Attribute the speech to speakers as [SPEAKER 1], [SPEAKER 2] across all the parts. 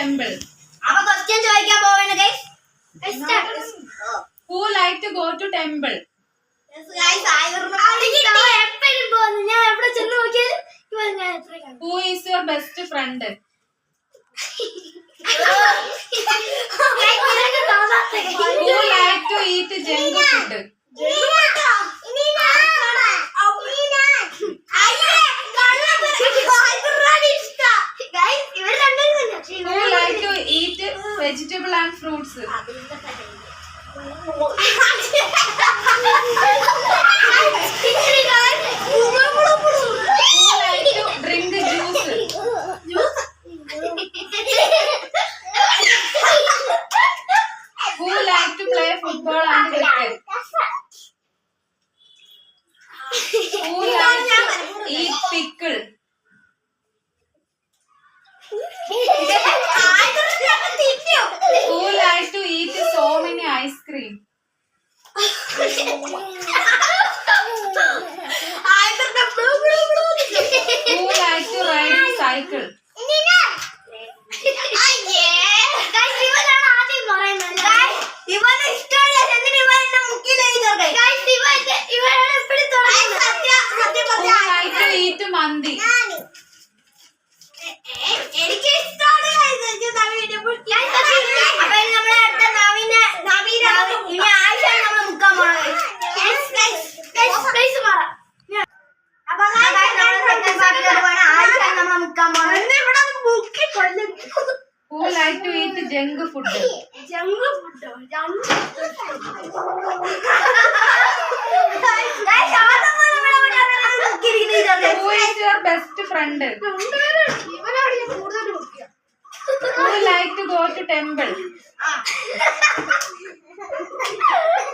[SPEAKER 1] temple?
[SPEAKER 2] Our question ചോദിക്കാൻ പോവാണ് guys.
[SPEAKER 1] Who like to go to temple?
[SPEAKER 2] Yes guys, എപ്പോഴും പോകുന്നു. ഞാൻ എവിടെ ചെന്ന് നോക്കിയാലും ഞാൻ എത്ര കാണും.
[SPEAKER 1] Who is your best friend? Who like to eat junk food? Who like to eat vegetable and fruits?
[SPEAKER 2] Who
[SPEAKER 1] like to drink juice? Who like to play football and cricket? Who like to eat pickle? Who like to eat so many ice cream? Who like to ride a cycle? Who like to eat mandi? Who like to eat junk food? Who is your best friend? Who like to go to temple?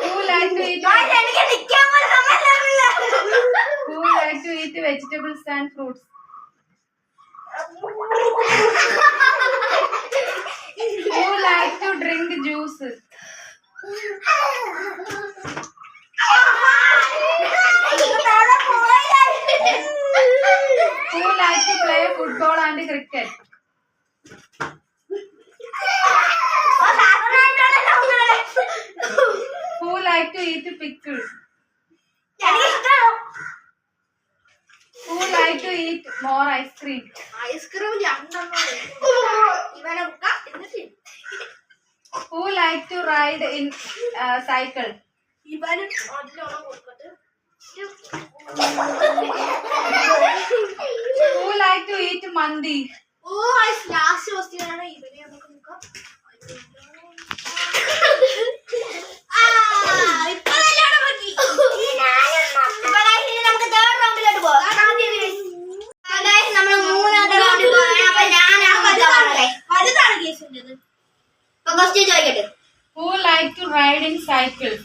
[SPEAKER 1] Who like to eat? Who like to eat vegetables and fruits? Who like to drink juice? Who like to play football and cricket? Who like to eat pickle? Who like to eat more ice cream? Who like to ride in cycle? Who like to eat mandi?
[SPEAKER 2] last question ആണ് ഇവനെ നമുക്ക് നോക്കാം.
[SPEAKER 1] Who like to ride in cycle?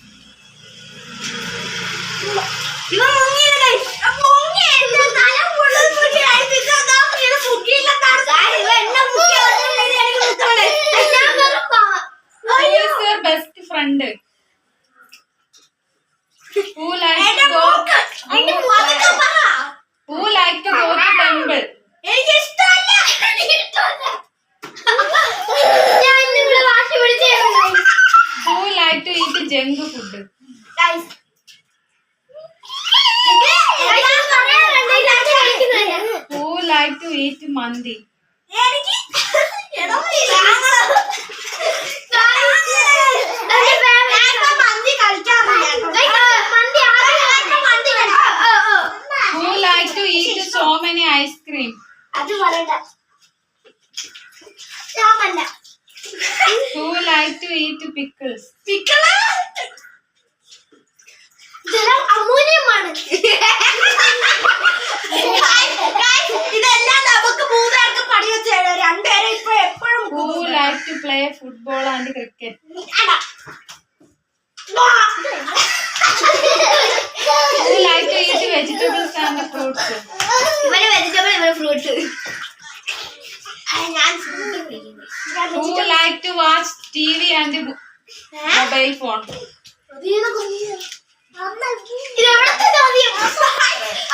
[SPEAKER 1] Who is your best friend? Who like to go? Who like to go to temple? Who like to eat junk food? Who like to eat mandi? Who like to eat so many ice cream? Who like to eat pickles?
[SPEAKER 2] അമൂല്യമാണ്. ഇതെല്ലാം നമുക്ക് മൂന്നുപേർക്ക് പണി വെച്ചാണ്. രണ്ടുപേരും ഇപ്പൊ എപ്പോഴും.
[SPEAKER 1] Who like to play football and cricket? Who like to eat vegetables and fruits?
[SPEAKER 2] ഇവന് vegetable ഇവന് fruits.
[SPEAKER 1] Who like to watch TV and mobile phone?
[SPEAKER 2] ഇതെവിടത്തെ ചോദ്യം?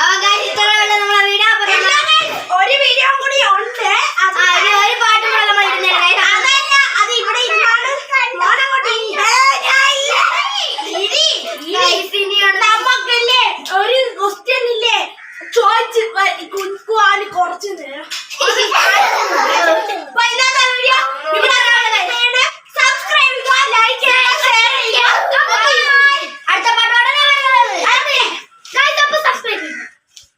[SPEAKER 2] അവകാശം